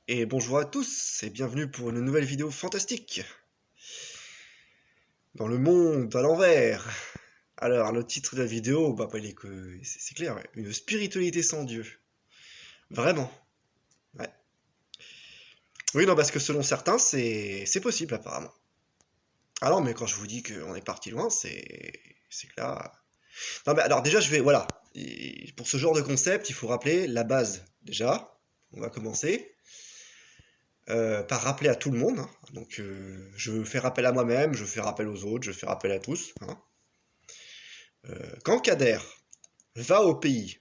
Et bonjour à tous et bienvenue pour une nouvelle vidéo fantastique dans le monde à l'envers. Alors le titre de la vidéo, il est que c'est clair, ouais, une spiritualité sans Dieu. Vraiment. Ouais. Oui, non, parce que selon certains, c'est possible apparemment. Alors, mais quand je vous dis qu'on est parti loin, c'est que là. Non, mais alors déjà, je vais voilà. Pour ce genre de concept, il faut rappeler la base. Déjà, on va commencer. Par rappeler à tout le monde, hein. Donc je fais rappel à moi-même, je fais rappel aux autres, je fais rappel à tous, hein. Quand Kader va au pays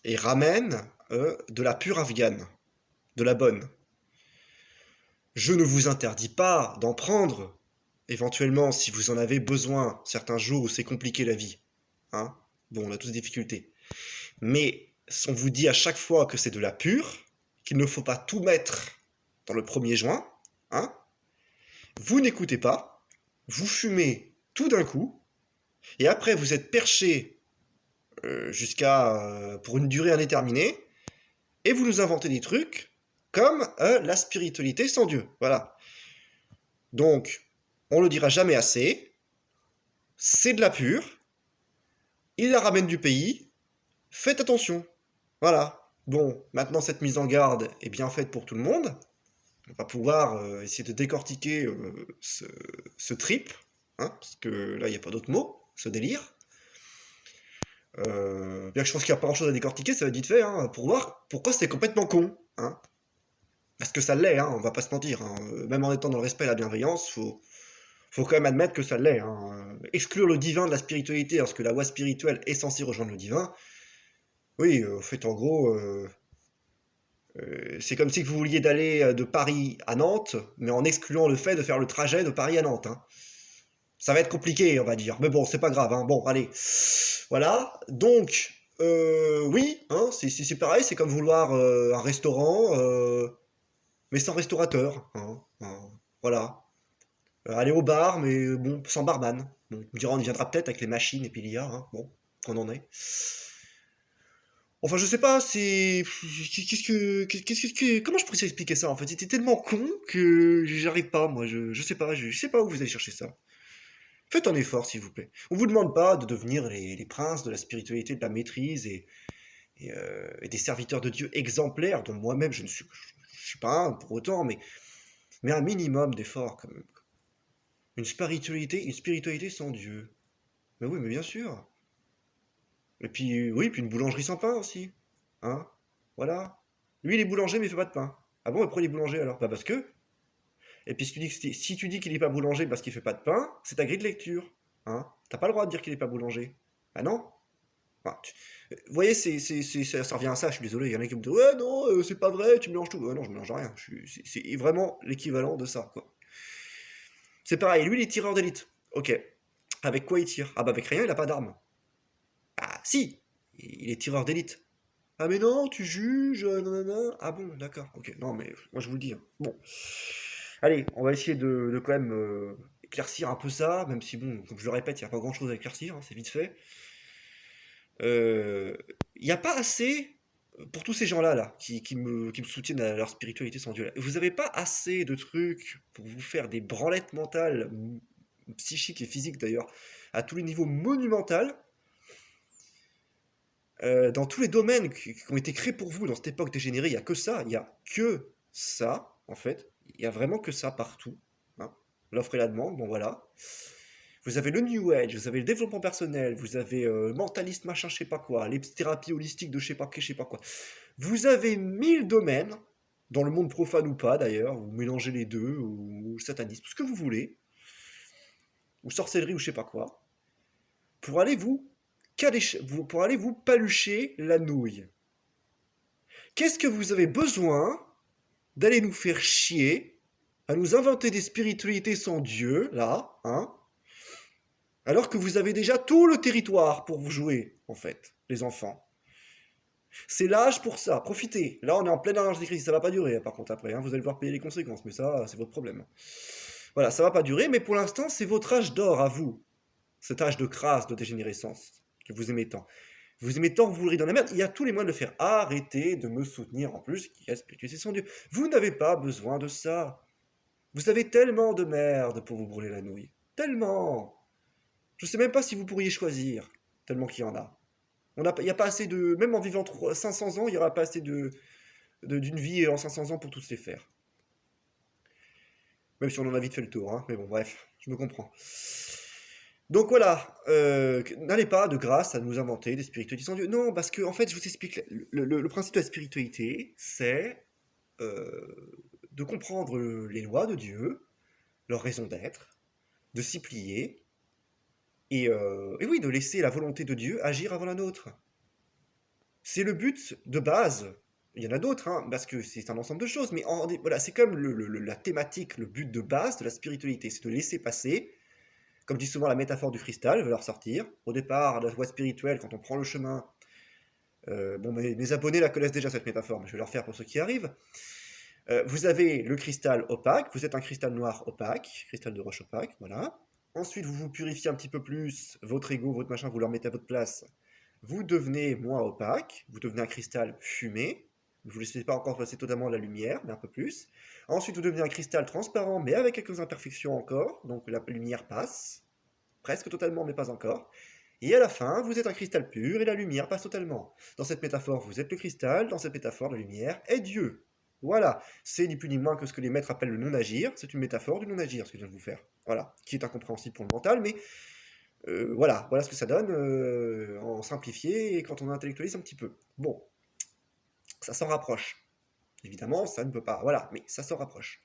et ramène de la pure afghane, de la bonne, je ne vous interdis pas d'en prendre, éventuellement si vous en avez besoin, certains jours où c'est compliqué la vie, hein. Bon, on a tous des difficultés. Mais on vous dit à chaque fois que c'est de la pure, qu'il ne faut pas tout mettre dans le 1er juin, hein. Vous n'écoutez pas, vous fumez tout d'un coup, et après vous êtes perché pour une durée indéterminée, et vous nous inventez des trucs comme la spiritualité sans Dieu. Voilà. Donc, on le dira jamais assez, c'est de la pure, il la ramène du pays, faites attention. Voilà. Bon, maintenant cette mise en garde est bien faite pour tout le monde. On va pouvoir essayer de décortiquer ce trip, hein, parce que là, il n'y a pas d'autre mot, ce délire. Bien que je pense qu'il n'y a pas grand chose à décortiquer, ça va être vite fait, hein, pour voir pourquoi c'est complètement con. Hein. Parce que ça l'est, hein, on va pas se mentir. Hein. Même en étant dans le respect et la bienveillance, faut quand même admettre que ça l'est. Hein. Exclure le divin de la spiritualité, lorsque la voie spirituelle est censée rejoindre le divin, oui, en fait, en gros, c'est comme si vous vouliez d'aller de Paris à Nantes, mais en excluant le fait de faire le trajet de Paris à Nantes. Hein. Ça va être compliqué, on va dire. Mais bon, c'est pas grave. Hein. Bon, allez. Voilà. Donc, oui, hein, c'est pareil. C'est comme vouloir un restaurant, mais sans restaurateur. Hein, hein, voilà. Aller au bar, mais bon, sans barman. Bon, on dira, on y viendra peut-être avec les machines et puis l'IA. Hein. Bon, qu'on en est. Enfin, je sais pas, c'est. Comment je pourrais expliquer ça en fait? C'était tellement con que j'arrive pas, moi. Je sais pas où vous allez chercher ça. Faites un effort, s'il vous plaît. On vous demande pas de devenir les princes de la spiritualité, de la maîtrise et des serviteurs de Dieu exemplaires, dont moi-même je suis pas un pour autant, mais un minimum d'effort quand même. Une spiritualité sans Dieu. Mais oui, mais bien sûr. Et puis, oui, puis une boulangerie sans pain aussi. Hein? Voilà. Lui, il est boulanger, mais il fait pas de pain. Ah bon, et pourquoi il est boulanger alors? Bah parce que. Et puis si tu dis qu'il est pas boulanger parce qu'il fait pas de pain, c'est ta grille de lecture. Hein? T'as pas le droit de dire qu'il est pas boulanger. Ah non? Enfin, vous voyez, ça revient à ça, je suis désolé, il y en a qui me disent ouais non, c'est pas vrai, tu mélanges tout. Ouais, non, je mélange rien. C'est vraiment l'équivalent de ça, quoi. C'est pareil, lui il est tireur d'élite. Ok. Avec quoi il tire? Ah bah avec rien, il a pas d'arme. Ah si, il est tireur d'élite. Ah mais non, tu juges, nanana. Ah bon, d'accord, ok. Non mais moi je vous le dis. Hein. Bon. Allez, on va essayer de quand même éclaircir un peu ça, même si bon, comme je le répète, il n'y a pas grand chose à éclaircir, hein, c'est vite fait. Il n'y a pas assez, pour tous ces gens-là là, qui me soutiennent à leur spiritualité sans Dieu, là, vous n'avez pas assez de trucs pour vous faire des branlettes mentales, psychiques et physiques d'ailleurs, à tous les niveaux monumentales, dans tous les domaines qui ont été créés pour vous dans cette époque dégénérée, il n'y a que ça, il n'y a que ça, en fait, il n'y a vraiment que ça partout, hein. L'offre et la demande, bon voilà. Vous avez le New Age, vous avez le développement personnel, vous avez le mentaliste machin je sais pas quoi, les thérapies holistiques de je sais pas quoi. Vous avez 1000 domaines, dans le monde profane ou pas d'ailleurs, vous mélangez les deux, ou satanisme, tout ce que vous voulez, ou sorcellerie ou je sais pas quoi, pour aller pour aller vous palucher la nouille. Qu'est-ce que vous avez besoin d'aller nous faire chier, à nous inventer des spiritualités sans Dieu, là, hein, alors que vous avez déjà tout le territoire pour vous jouer, en fait, les enfants. C'est l'âge pour ça, profitez. Là, on est en pleine âge des crises, ça va pas durer, par contre, après, hein, vous allez devoir payer les conséquences, mais ça, c'est votre problème. Voilà, ça va pas durer, mais pour l'instant, c'est votre âge d'or à vous. Cet âge de crasse, de dégénérescence, que vous aimez tant. Vous aimez tant que vous voudrez dans la merde, il y a tous les moyens de le faire. Arrêtez de me soutenir en plus qu'il y a spiritualité sans Dieu. Vous n'avez pas besoin de ça. Vous avez tellement de merde pour vous brûler la nouille. Tellement. Je sais même pas si vous pourriez choisir, tellement qu'il y en a. Il n'y a pas assez de... Même en vivant 500 ans, il n'y aura pas assez d'une vie en 500 ans pour tous les faire. Même si on en a vite fait le tour, hein. Mais bon, bref, je me comprends. Donc voilà, n'allez pas de grâce à nous inventer des spiritualités sans Dieu. Non, parce que en fait, je vous explique, le principe de la spiritualité, c'est de comprendre les lois de Dieu, leur raison d'être, de s'y plier, et oui, de laisser la volonté de Dieu agir avant la nôtre. C'est le but de base. Il y en a d'autres, hein, parce que c'est un ensemble de choses, mais voilà, c'est comme la thématique, le but de base de la spiritualité, c'est de laisser passer, comme dit souvent la métaphore du cristal, je vais leur sortir. Au départ, la voie spirituelle, quand on prend le chemin, bon, mes abonnés la connaissent déjà cette métaphore, mais je vais leur faire pour ceux qui arrivent. Vous avez le cristal opaque, vous êtes un cristal noir opaque, cristal de roche opaque, voilà. Ensuite, vous vous purifiez un petit peu plus, votre ego, votre machin, vous leur mettez à votre place. Vous devenez moins opaque, vous devenez un cristal fumé, vous ne laissez pas encore passer totalement la lumière, mais un peu plus. Ensuite, vous devenez un cristal transparent, mais avec quelques imperfections encore, donc la lumière passe, presque totalement, mais pas encore. Et à la fin, vous êtes un cristal pur et la lumière passe totalement. Dans cette métaphore, vous êtes le cristal, dans cette métaphore, la lumière est Dieu. Voilà, c'est ni plus ni moins que ce que les maîtres appellent le non-agir, c'est une métaphore du non-agir, ce que je viens de vous faire. Voilà, qui est incompréhensible pour le mental, mais voilà ce que ça donne en simplifié et quand on intellectualise un petit peu. Bon, ça s'en rapproche. Évidemment, ça ne peut pas, voilà, mais ça s'en rapproche.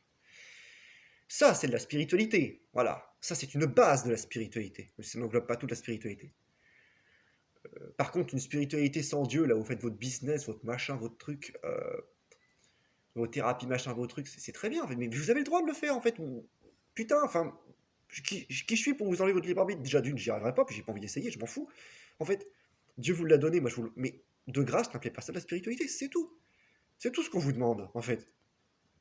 Ça, c'est de la spiritualité, voilà. Ça, c'est une base de la spiritualité, mais ça n'englobe pas toute la spiritualité. Par contre, une spiritualité sans Dieu, là où vous faites votre business, votre machin, votre truc, vos thérapies, machin, vos trucs, c'est très bien, mais vous avez le droit de le faire, en fait. Putain, enfin, qui je suis pour vous enlever votre libre arbitre? Déjà, d'une, j'y arriverai pas, puis j'ai pas envie d'essayer, je m'en fous. En fait, Dieu vous l'a donné, moi je vous le... Mais de grâce, n'appelez pas ça de la spiritualité, c'est tout. C'est tout ce qu'on vous demande, en fait.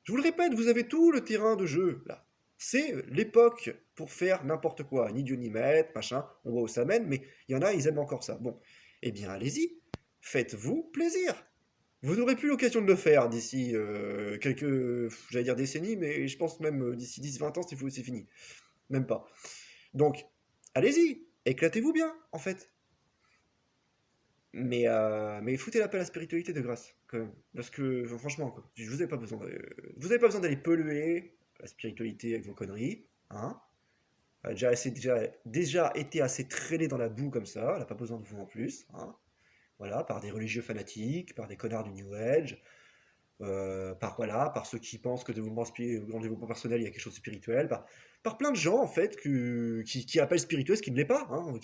Je vous le répète, vous avez tout le terrain de jeu, là. C'est l'époque pour faire n'importe quoi, ni Dieu ni maître, machin, on voit où ça mène, mais il y en a, ils aiment encore ça. Bon, eh bien, allez-y, faites-vous plaisir. Vous n'aurez plus l'occasion de le faire d'ici quelques, j'allais dire décennies, mais je pense même d'ici 10-20 ans, c'est fini. Même pas. Donc, allez-y, éclatez-vous bien, en fait. Mais foutez l'appel à la spiritualité de grâce, quand même. Parce que, franchement, quoi, vous n'avez pas besoin vous avez pas besoin d'aller polluer la spiritualité avec vos conneries, hein. Elle a déjà été assez traînée dans la boue comme ça, elle n'a pas besoin de vous en plus, hein. Voilà, par des religieux fanatiques, par des connards du New Age, par ceux qui pensent que dans le développement personnel, il y a quelque chose de spirituel, par plein de gens, en fait, qui appellent spirituel ce qui ne l'est pas, hein,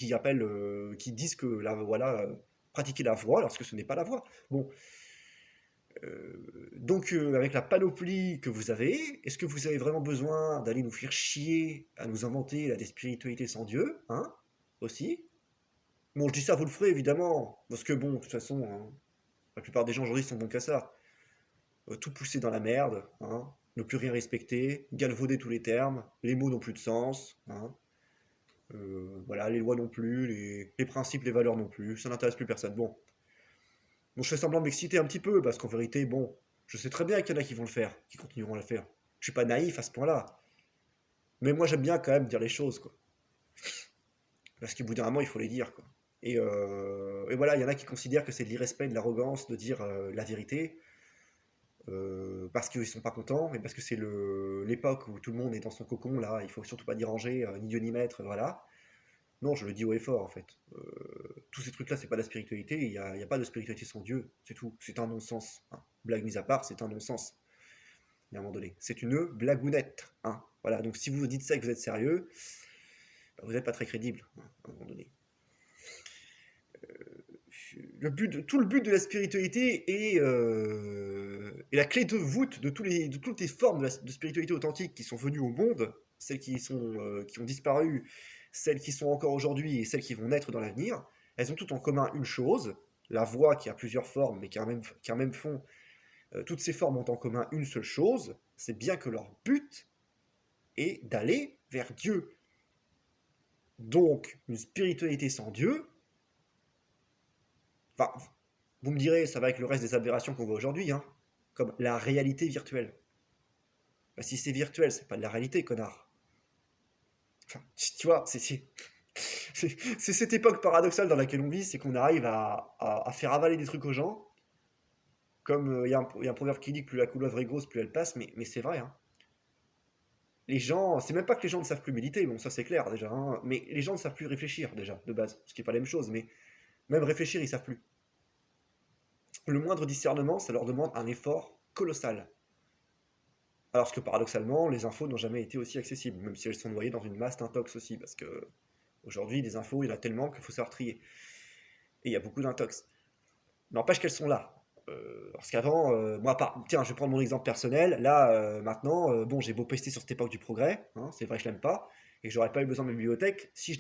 qui disent que, voilà, pratiquer la voie, lorsque ce n'est pas la voie. Bon, donc, avec la panoplie que vous avez, est-ce que vous avez vraiment besoin d'aller nous faire chier à nous inventer là, des spiritualités sans Dieu, hein, aussi? Bon, je dis ça, vous le ferez, évidemment, parce que bon, de toute façon, hein, la plupart des gens aujourd'hui sont bons qu'à ça. Tout pousser dans la merde, hein, ne plus rien respecter, galvauder tous les termes, les mots n'ont plus de sens, hein, voilà, les lois non plus, les principes, les valeurs non plus, ça n'intéresse plus personne. Bon, je fais semblant de m'exciter un petit peu, parce qu'en vérité, bon, je sais très bien qu'il y en a qui vont le faire, qui continueront à le faire. Je suis pas naïf à ce point-là, mais moi j'aime bien quand même dire les choses, quoi. Parce qu'au bout d'un moment, il faut les dire, quoi. Et voilà, il y en a qui considèrent que c'est de l'irrespect, de l'arrogance de dire la vérité, parce qu'ils sont pas contents et parce que c'est l'époque où tout le monde est dans son cocon là, il faut surtout pas déranger, ni Dieu ni maître, voilà. Non, je le dis haut et fort en fait. Tous ces trucs là, c'est pas de la spiritualité, y a pas de spiritualité sans Dieu, c'est tout, c'est un non-sens, hein. Blague mise à part, c'est un non-sens, à un moment donné. C'est une blagounette, hein. Voilà, donc si vous dites ça et que vous êtes sérieux, bah, vous n'êtes pas très crédible, hein, à un moment donné. Tout le but de la spiritualité est la clé de voûte de toutes les formes de spiritualité authentique qui sont venues au monde, celles qui ont disparu, celles qui sont encore aujourd'hui et celles qui vont naître dans l'avenir. Elles ont toutes en commun une chose, la voix qui a plusieurs formes mais qui a un même fond. Toutes ces formes ont en commun une seule chose, c'est bien que leur but est d'aller vers Dieu. Donc, une spiritualité sans Dieu, Enfin, vous me direz, ça va avec le reste des aberrations qu'on voit aujourd'hui, hein, comme la réalité virtuelle. Bah, si c'est virtuel, c'est pas de la réalité, connard. Enfin, tu vois, c'est cette époque paradoxale dans laquelle on vit, c'est qu'on arrive à faire avaler des trucs aux gens, comme il y a un proverbe qui dit que plus la couleuvre est grosse, plus elle passe, mais c'est vrai, hein. Les gens, c'est même pas que les gens ne savent plus méditer, bon ça c'est clair déjà, hein, mais les gens ne savent plus réfléchir déjà, de base, ce qui est pas la même chose, mais même réfléchir, ils savent plus. Le moindre discernement, ça leur demande un effort colossal. Alors que paradoxalement, les infos n'ont jamais été aussi accessibles, même si elles sont noyées dans une masse d'intox aussi, parce que aujourd'hui, des infos, il y en a tellement qu'il faut savoir trier. Et il y a beaucoup d'intox. N'empêche qu'elles sont là. Parce qu'avant, tiens, je vais prendre mon exemple personnel. Là, maintenant, bon, j'ai beau pester sur cette époque du progrès, hein, c'est vrai que je l'aime pas, et que j'aurais pas eu besoin de ma bibliothèque si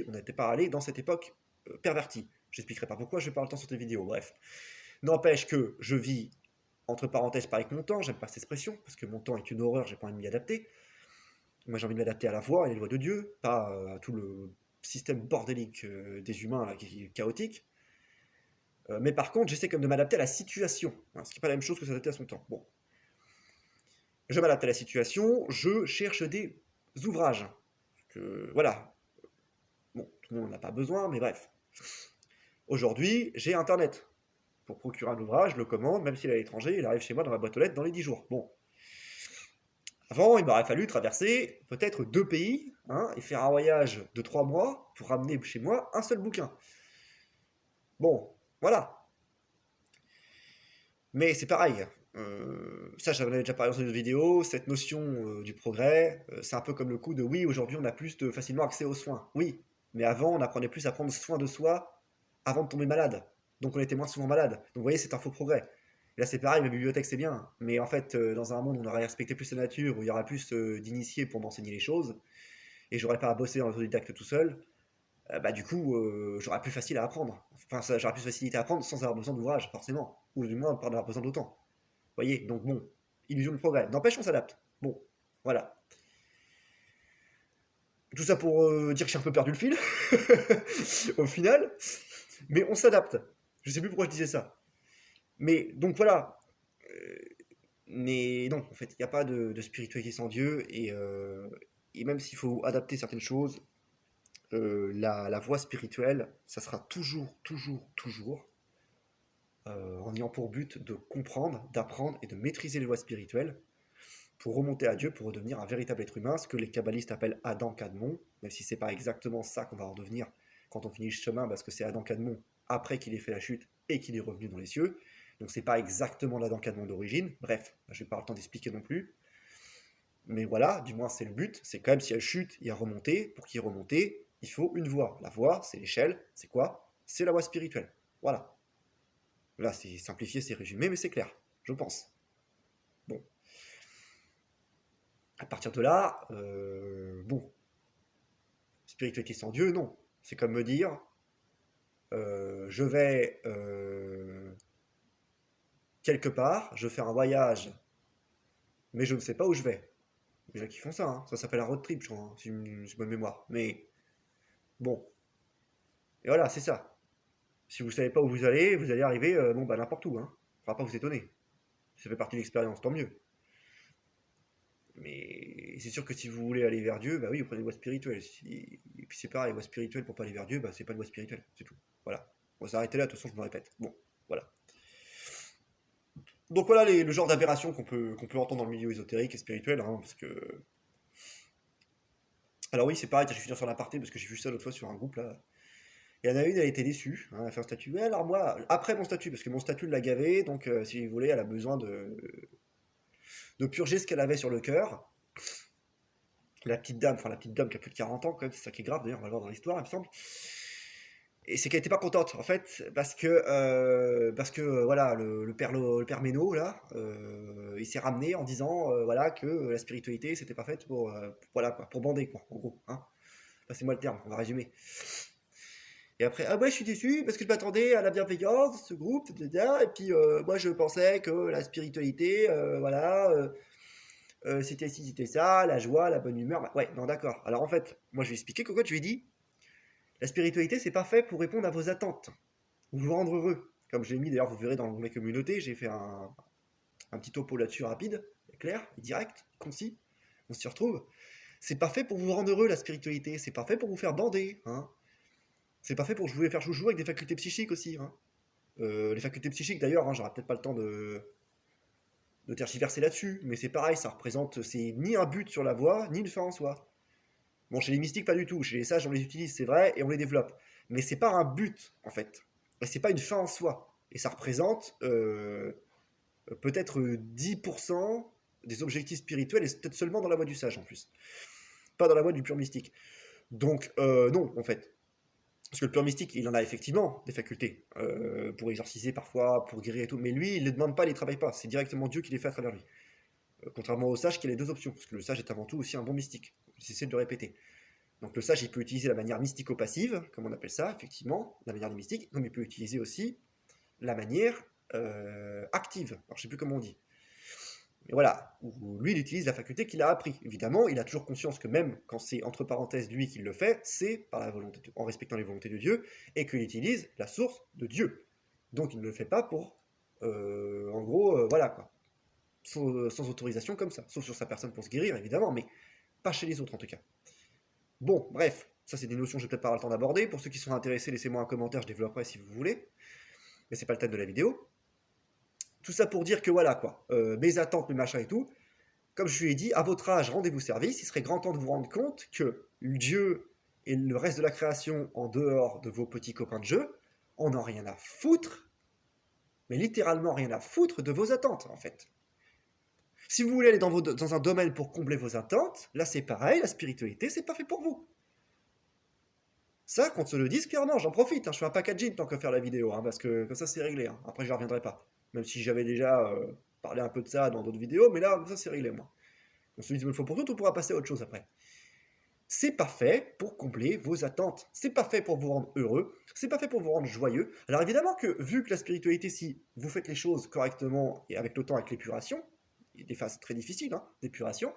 on n'était pas allé dans cette époque pervertie. J'expliquerai pas pourquoi, je vais pas le temps sur tes vidéos, bref. N'empêche que je vis, entre parenthèses, pas avec mon temps, j'aime pas cette expression, parce que mon temps est une horreur, j'ai pas envie de m'y adapter. Moi, j'ai envie de m'adapter à la voix et les lois de Dieu, pas à tout le système bordélique des humains là, qui est chaotique. Mais par contre, j'essaie comme de m'adapter à la situation, hein, ce qui n'est pas la même chose que s'adapter à son temps. Bon, je m'adapte à la situation, je cherche des ouvrages. Voilà, bon, tout le monde n'en a pas besoin, mais bref. Aujourd'hui, j'ai Internet. Pour procurer un ouvrage, je le commande, même s'il est à l'étranger, il arrive chez moi dans ma boîte aux lettres dans les 10 jours. Bon, avant, il m'aurait fallu traverser peut-être 2 pays, hein, et faire un voyage de 3 mois pour ramener chez moi un seul bouquin. Bon, voilà. Mais c'est pareil. Ça, j'en avais déjà parlé dans une vidéo. Cette notion du progrès, c'est un peu comme le coup de oui, aujourd'hui, on a plus de facilement accès aux soins. Oui, mais avant, on apprenait plus à prendre soin de soi avant de tomber malade. Donc, on était moins souvent malade. Donc, vous voyez, c'est un faux progrès. Et là, c'est pareil, ma bibliothèque, c'est bien. Mais en fait, dans un monde où on aurait respecté plus la nature, où il y aurait plus d'initiés pour m'enseigner les choses, et j'aurais pas à bosser en autodidacte tout seul, bah du coup, j'aurais plus facile à apprendre. Enfin, j'aurais plus de facilité à apprendre sans avoir besoin d'ouvrage, forcément. Ou du moins, pas avoir besoin d'autant. Vous voyez, donc bon, illusion de progrès. N'empêche, on s'adapte. Bon, voilà. Tout ça pour dire que j'ai un peu perdu le fil, au final. Mais on s'adapte. Je sais plus pourquoi je disais ça. Mais donc voilà. Euh, mais non, en fait, il n'y a pas de spiritualité sans Dieu. Et même s'il faut adapter certaines choses, la voie spirituelle, ça sera toujours en ayant pour but de comprendre, d'apprendre et de maîtriser les lois spirituelles pour remonter à Dieu, pour redevenir un véritable être humain, ce que les kabbalistes appellent Adam Kadmon, même si c'est pas exactement ça qu'on va redevenir quand on finit le chemin, parce que c'est Adam Kadmon après qu'il ait fait la chute et qu'il est revenu dans les cieux. Donc c'est pas exactement l'Adam Kadmon d'origine. Bref, je vais pas avoir le temps d'expliquer non plus. Mais voilà, du moins c'est le but. C'est quand même s'il y a chute, il y a remontée. Pour qu'il y ait remontée, il faut une voie. La voie, c'est l'échelle. C'est quoi? C'est la voie spirituelle. Voilà. Là, c'est simplifié, c'est résumé, mais c'est clair, je pense. Bon, à partir de là, bon, spiritualité sans Dieu, non. C'est comme me dire, je vais quelque part, je fais un voyage, mais je ne sais pas où je vais. Il y en a qui font ça, hein. Ça s'appelle un road trip, je crois, hein, si j'ai bonne mémoire. Mais bon, et voilà, c'est ça. Si vous ne savez pas où vous allez arriver, bon, bah n'importe où, hein. Faudra pas vous étonner. Ça fait partie de l'expérience, tant mieux. Mais c'est sûr que si vous voulez aller vers Dieu, bah oui, vous prenez une voie spirituelle. Et puis c'est pareil, voie spirituelle pour pas aller vers Dieu, bah c'est pas une voie spirituelle, c'est tout. Voilà. On va s'arrêter là, de toute façon je me répète. Bon, voilà. Donc voilà le genre d'aberration qu'on peut entendre dans le milieu ésotérique et spirituel, hein, parce que... Alors oui, c'est pareil, je vais finir sur l'aparté, parce que j'ai vu ça l'autre fois sur un groupe, là. Il y en a une, elle était déçue, hein, elle a fait un statut. Ouais, alors moi, après mon statut, parce que mon statut l'a gavé, donc si vous voulez, elle a besoin de purger ce qu'elle avait sur le cœur. La petite dame qui a plus de 40 ans, quand même, c'est ça qui est grave, d'ailleurs, on va le voir dans l'histoire, il me semble. Et c'est qu'elle était pas contente, en fait, parce que voilà, le père Méno, là, il s'est ramené en disant, voilà, que la spiritualité, c'était pas faite voilà, quoi, pour bander, quoi, en gros, hein. Passez-moi le terme, on va résumer. Et après, ah ouais, je suis déçu parce que je m'attendais à la bienveillance de ce groupe, etc. Et puis, moi, je pensais que la spiritualité, voilà, c'était ci, c'était ça, la joie, la bonne humeur. Bah, ouais, non, d'accord. Alors en fait, moi, je vais expliquer. Coco, je lui ai dit, la spiritualité, c'est pas fait pour répondre à vos attentes. ou vous rendre heureux. Comme j'ai mis, d'ailleurs, vous verrez dans mes communautés, j'ai fait un petit topo là-dessus rapide, clair, direct, concis, on s'y retrouve. C'est pas fait pour vous rendre heureux, la spiritualité, c'est pas fait pour vous faire bander, hein. C'est pas fait pour vous faire jouer avec des facultés psychiques aussi, hein. Les facultés psychiques, d'ailleurs, hein, j'aurai peut-être pas le temps de tergiverser là-dessus, mais c'est pareil, ça représente, c'est ni un but sur la voie, ni une fin en soi. Bon, chez les mystiques, pas du tout. Chez les sages, on les utilise, c'est vrai, et on les développe. Mais c'est pas un but, en fait. Et c'est pas une fin en soi. Et ça représente peut-être 10% des objectifs spirituels, et c'est peut-être seulement dans la voie du sage, en plus. Pas dans la voie du pur mystique. Donc, non, en fait. Parce que le pur mystique, il en a effectivement des facultés. Pour exorciser parfois, pour guérir et tout. Mais lui, il ne les demande pas, il ne les travaille pas. C'est directement Dieu qui les fait à travers lui. Contrairement au sage qui a les deux options. Parce que le sage est avant tout aussi un bon mystique. J'essaie de le répéter. Donc le sage, il peut utiliser la manière mystico-passive, comme on appelle ça, effectivement, la manière des mystiques, comme il peut utiliser aussi la manière active. Alors je sais plus comment on dit. Mais voilà, où lui, il utilise la faculté qu'il a appris. Évidemment, il a toujours conscience que même quand c'est entre parenthèses lui qui le fait, c'est par la volonté en respectant les volontés de Dieu, et qu'il utilise la source de Dieu. Donc il ne le fait pas pour, en gros, voilà quoi, sans autorisation comme ça, sauf sur sa personne pour se guérir, évidemment, mais pas chez les autres en tout cas. Bon, bref, ça c'est des notions que je vais peut-être pas avoir le temps d'aborder. Pour ceux qui sont intéressés, laissez-moi un commentaire, je développerai si vous voulez. Mais c'est pas le thème de la vidéo. Tout ça pour dire que voilà quoi, mes attentes, mes machins et tout, comme je lui ai dit, à votre âge, rendez-vous service, il serait grand temps de vous rendre compte que Dieu et le reste de la création en dehors de vos petits copains de jeu, on n'en a rien à foutre, mais littéralement rien à foutre de vos attentes en fait. Si vous voulez aller dans un domaine pour combler vos attentes, là c'est pareil, la spiritualité c'est pas fait pour vous. Ça, qu'on se le dise clairement, j'en profite, hein, je fais un packaging tant que faire la vidéo, hein, parce que comme ça c'est réglé, hein. Après je ne reviendrai pas. Même si j'avais déjà parlé un peu de ça dans d'autres vidéos, mais là, comme ça c'est réglé moi. On se dit il me faut pour tout, on pourra passer à autre chose après. C'est pas fait pour combler vos attentes, c'est pas fait pour vous rendre heureux, c'est pas fait pour vous rendre joyeux. Alors évidemment que, vu que la spiritualité, si vous faites les choses correctement et avec le temps, avec l'épuration, il y a des phases très difficiles hein, d'épuration,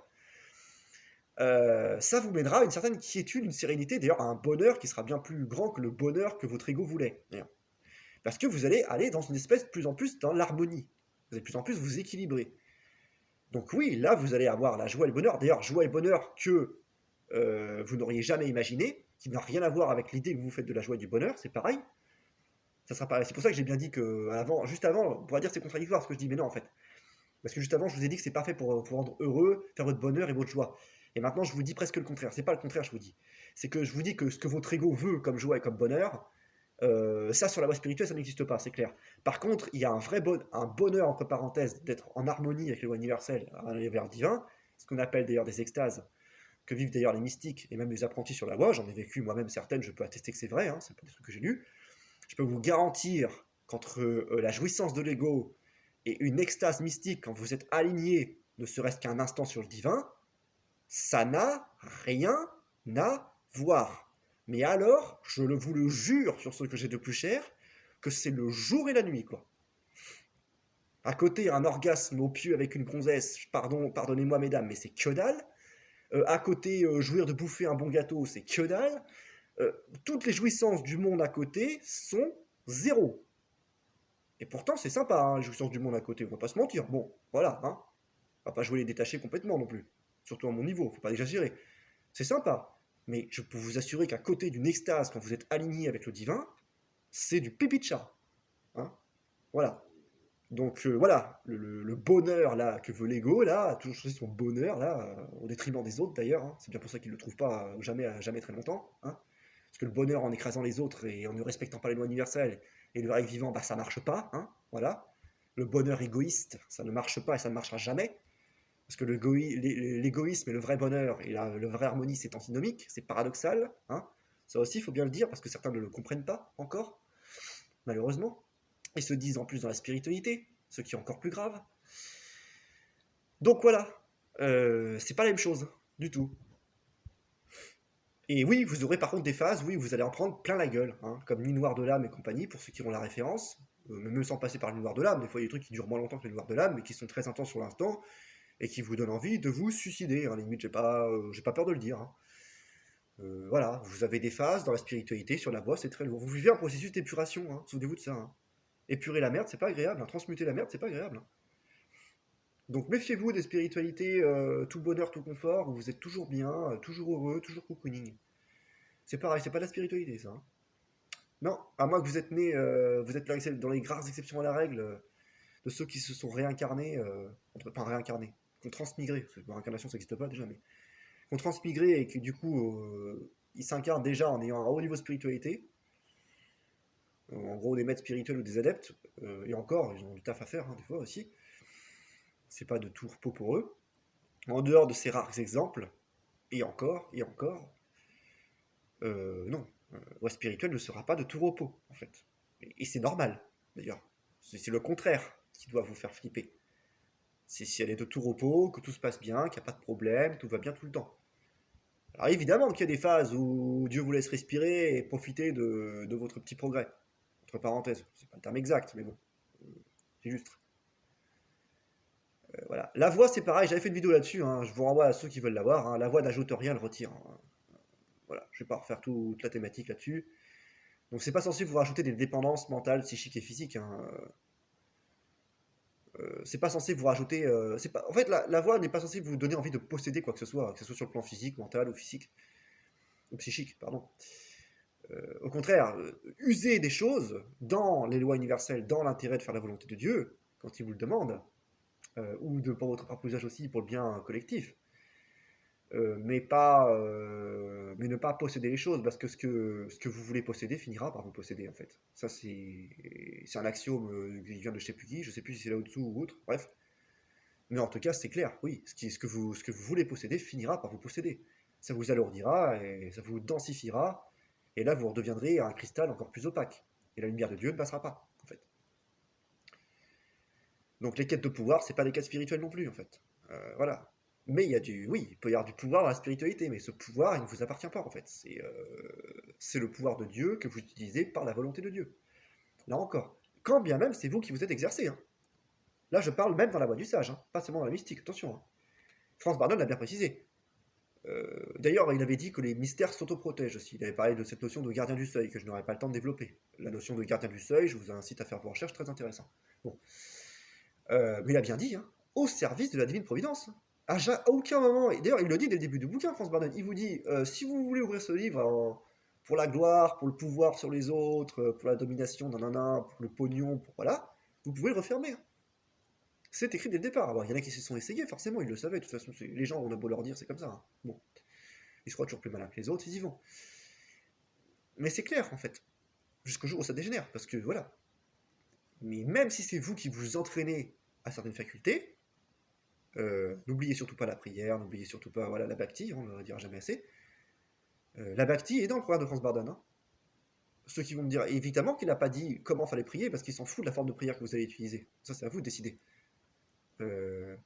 ça vous mènera à une certaine quiétude, une sérénité, d'ailleurs à un bonheur qui sera bien plus grand que le bonheur que votre ego voulait. Parce que vous allez aller dans une espèce de plus en plus dans l'harmonie. Vous allez de plus en plus vous équilibrer. Donc oui, là vous allez avoir la joie et le bonheur. D'ailleurs, joie et bonheur que vous n'auriez jamais imaginé, qui n'a rien à voir avec l'idée que vous faites de la joie et du bonheur, c'est pareil. Ça sera pareil. C'est pour ça que j'ai bien dit que juste avant, on pourrait dire que c'est contradictoire ce que je dis, mais non en fait. Parce que juste avant, je vous ai dit que c'est pas fait pour vous rendre heureux, faire votre bonheur et votre joie. Et maintenant, je vous dis presque le contraire. C'est pas le contraire, je vous dis. C'est que je vous dis que ce que votre ego veut comme joie et comme bonheur, ça sur la voie spirituelle, ça n'existe pas, c'est clair. Par contre, il y a un bonheur, entre parenthèses, d'être en harmonie avec le loi universel, un univers divin, ce qu'on appelle d'ailleurs des extases, que vivent d'ailleurs les mystiques et même les apprentis sur la voie. J'en ai vécu moi-même certaines, je peux attester que c'est vrai, hein, c'est pas des trucs que j'ai lus. Je peux vous garantir qu'entre la jouissance de l'ego et une extase mystique, quand vous êtes aligné, ne serait-ce qu'un instant sur le divin, ça n'a rien à voir. Mais alors, vous le jure sur ce que j'ai de plus cher, que c'est le jour et la nuit, quoi. À côté, un orgasme au pieu avec une gonzesse, pardonnez-moi mesdames, mais c'est que dalle. À côté, jouir de bouffer un bon gâteau, c'est que dalle. Toutes les jouissances du monde à côté sont zéro. Et pourtant, c'est sympa, hein, les jouissances du monde à côté, on va pas se mentir. Bon, voilà, hein. On va pas jouer les détachés complètement non plus. Surtout à mon niveau, faut pas exagérer. C'est sympa. Mais je peux vous assurer qu'à côté d'une extase, quand vous êtes aligné avec le divin, c'est du pipi de chat. Hein, voilà. Donc voilà, le bonheur là que veut l'ego, là, a toujours choisi son bonheur, là, au détriment des autres d'ailleurs. Hein. C'est bien pour ça qu'il ne le trouve pas jamais très longtemps. Hein. Parce que le bonheur en écrasant les autres et en ne respectant pas les lois universelles et le règle vivant, bah ça marche pas. Hein. Voilà. Le bonheur égoïste, ça ne marche pas et ça ne marchera jamais. Parce que l'égoïsme et le vrai bonheur et la vraie harmonie, c'est antinomique, c'est paradoxal. Hein. Ça aussi, il faut bien le dire, parce que certains ne le comprennent pas encore, malheureusement. Et se disent en plus dans la spiritualité, ce qui est encore plus grave. Donc voilà, c'est pas la même chose, du tout. Et oui, vous aurez par contre des phases, oui, vous allez en prendre plein la gueule, hein, comme Nuit Noire de l'âme et compagnie, pour ceux qui ont la référence, même sans passer par le Nuit Noire de l'âme, des fois il y a des trucs qui durent moins longtemps que le Nuit Noire de l'âme, mais qui sont très intenses sur l'instant, et qui vous donnent envie de vous suicider, hein, limite, j'ai pas peur de le dire. Hein. Voilà, vous avez des phases dans la spiritualité, sur la voie, c'est très lourd. Vous vivez un processus d'épuration, hein, souvenez-vous de ça. Hein. Épurer la merde, c'est pas agréable. Hein. Transmuter la merde, c'est pas agréable. Hein. Donc méfiez-vous des spiritualités tout bonheur, tout confort, où vous êtes toujours bien, toujours heureux, toujours cocooning. C'est pareil, c'est pas de la spiritualité, ça. Hein. Non, à moins que vous êtes né, vous êtes dans les rares exceptions à la règle de ceux qui se sont réincarnés, enfin réincarnés, qui ont transmigré, parce que la réincarnation ça n'existe pas déjà, mais qui ont transmigré et qui du coup ils s'incarnent déjà en ayant un haut niveau de spiritualité, en gros des maîtres spirituels ou des adeptes, et encore, ils ont du taf à faire hein, des fois aussi, c'est pas de tout repos pour eux. En dehors de ces rares exemples, et encore, non, voie spirituelle ne sera pas de tout repos, en fait. Et c'est normal, d'ailleurs. C'est le contraire qui doit vous faire flipper. C'est si elle est de tout repos, que tout se passe bien, qu'il n'y a pas de problème, tout va bien tout le temps. Alors évidemment qu'il y a des phases où Dieu vous laisse respirer et profiter de votre petit progrès. Entre parenthèses, c'est pas le terme exact, mais bon, c'est juste. Voilà. La voix, c'est pareil, j'avais fait une vidéo là-dessus, hein, je vous renvoie à ceux qui veulent la voir. Hein. La voix n'ajoute rien, elle retire. Hein. Voilà, je vais pas refaire toute la thématique là-dessus. Donc c'est pas censé vous rajouter des dépendances mentales, psychiques et physiques. Hein. C'est pas censé vous rajouter. C'est pas... En fait, la voix n'est pas censée vous donner envie de posséder quoi que ce soit sur le plan physique, mental ou physique, ou psychique, pardon. Au contraire, user des choses dans les lois universelles, dans l'intérêt de faire la volonté de Dieu, quand il vous le demande, ou pour votre propre usage aussi, pour le bien collectif. Mais ne pas posséder les choses, parce que ce que vous voulez posséder finira par vous posséder, en fait. Ça, c'est un axiome qui vient de je sais plus qui, je sais plus si c'est là-dessous ou autre, bref. Mais en tout cas, c'est clair, oui, ce que vous voulez posséder finira par vous posséder. Ça vous alourdira, et ça vous densifiera, et là, vous redeviendrez un cristal encore plus opaque. Et la lumière de Dieu ne passera pas, en fait. Donc les quêtes de pouvoir, c'est pas des quêtes spirituelles non plus, en fait. Voilà. Mais oui, il peut y avoir du pouvoir dans la spiritualité, mais ce pouvoir, il ne vous appartient pas en fait. C'est le pouvoir de Dieu que vous utilisez par la volonté de Dieu. Là encore, quand bien même c'est vous qui vous êtes exercé. Hein. Là, je parle même dans la voie du sage, hein, pas seulement dans la mystique. Attention. Hein. Franz Bardon l'a bien précisé. D'ailleurs, il avait dit que les mystères s'autoprotègent aussi. Il avait parlé de cette notion de gardien du seuil que je n'aurais pas le temps de développer. La notion de gardien du seuil, je vous incite à faire vos recherches, très intéressant. Bon, mais il a bien dit, hein, au service de la divine providence. À aucun moment, et d'ailleurs il le dit dès le début du bouquin, Franz Bardon, il vous dit, si vous voulez ouvrir ce livre pour la gloire, pour le pouvoir sur les autres, pour la domination, nanana, pour le pognon, pour voilà, vous pouvez le refermer. Hein. C'est écrit dès le départ. Alors, il y en a qui se sont essayés, forcément, ils le savaient, de toute façon, les gens, on a beau leur dire, c'est comme ça. Hein. Bon, ils se croient toujours plus malins que les autres, ils y vont. Mais c'est clair, en fait, jusqu'au jour où ça dégénère, parce que voilà. Mais même si c'est vous qui vous entraînez à certaines facultés, n'oubliez surtout pas la prière, n'oubliez surtout pas voilà, la bhakti, on ne le dira jamais assez. La bhakti est dans le programme de Franz Bardon. Hein. Ceux qui vont me dire, évidemment qu'il n'a pas dit comment fallait prier, parce qu'il s'en fout de la forme de prière que vous allez utiliser. Ça, c'est à vous de décider. De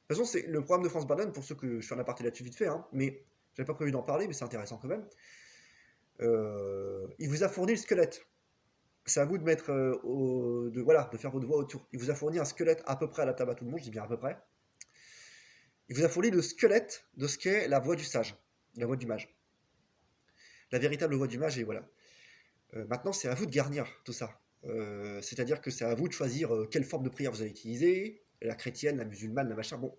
toute façon, c'est le programme de Franz Bardon, pour ceux que je fais un aparté là-dessus vite fait, hein, mais j'avais pas prévu d'en parler, mais c'est intéressant quand même. Il vous a fourni le squelette. C'est à vous de mettre, de faire votre voix autour. Il vous a fourni un squelette à peu près adaptable à tout le monde, je dis bien à peu près. Il vous a fourni le squelette de ce qu'est la voix du sage, la voix du mage. La véritable voix du mage, et voilà. Maintenant, c'est à vous de garnir tout ça. C'est-à-dire que c'est à vous de choisir quelle forme de prière vous allez utiliser, la chrétienne, la musulmane, la machin, bon,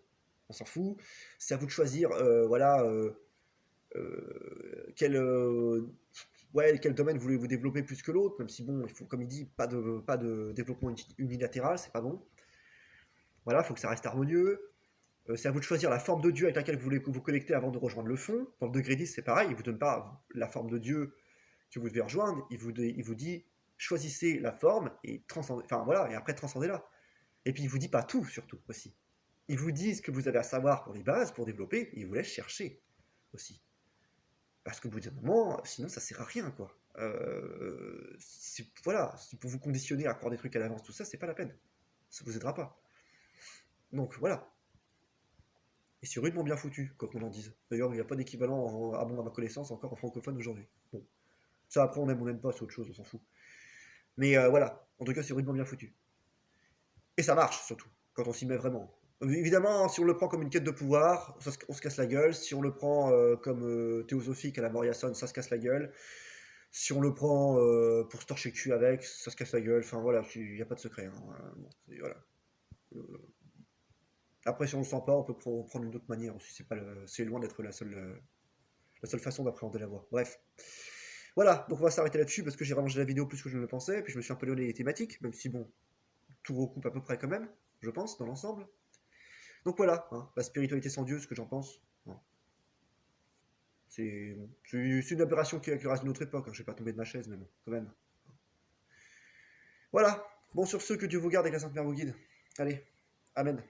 on s'en fout. C'est à vous de choisir, quel, quel domaine voulez-vous développer plus que l'autre, même si, bon, il faut, comme il dit, pas de développement unilatéral, c'est pas bon. Voilà, il faut que ça reste harmonieux. C'est à vous de choisir la forme de Dieu avec laquelle vous voulez vous connecter avant de rejoindre le fond. Dans le degré 10, c'est pareil, il ne vous donne pas la forme de Dieu que vous devez rejoindre, il vous dit choisissez la forme et transcendez, enfin voilà, et après transcendez-la. Et puis il vous dit pas tout surtout aussi. Il vous dit ce que vous avez à savoir pour les bases, pour développer, et il vous laisse chercher aussi. Parce qu'au bout d'un moment, sinon ça sert à rien quoi. Voilà, si pour vous conditionner à croire des trucs à l'avance, tout ça, c'est pas la peine. Ça vous aidera pas. Donc voilà. Et c'est rudement bien foutu, quoi qu'on en dise. D'ailleurs, il n'y a pas d'équivalent, à ma connaissance, encore en francophone aujourd'hui. Bon. Ça, après, on aime ou on n'aime pas, c'est autre chose, on s'en fout. Mais voilà, en tout cas, c'est rudement bien foutu. Et ça marche, surtout, quand on s'y met vraiment. Évidemment, si on le prend comme une quête de pouvoir, on se casse la gueule. Si on le prend comme théosophique à la Moriason, ça se casse la gueule. Si on le prend pour se torcher le cul avec, ça se casse la gueule. Enfin voilà, il n'y a pas de secret, hein. Bon, voilà. Après, si on le sent pas, on peut prendre une autre manière aussi. C'est loin d'être la seule façon d'appréhender la voix. Bref. Voilà, donc on va s'arrêter là-dessus parce que j'ai rallongé la vidéo plus que je ne le pensais, et puis je me suis un peu donné les thématiques, même si bon, tout recoupe à peu près quand même, je pense, dans l'ensemble. Donc voilà, hein, la spiritualité sans Dieu, ce que j'en pense. Hein. C'est une aberration qui reste d'une autre époque, hein. Je vais pas tomber de ma chaise, mais bon, quand même. Voilà, bon sur ce, que Dieu vous garde et que la Sainte Mère vous guide. Allez, Amen.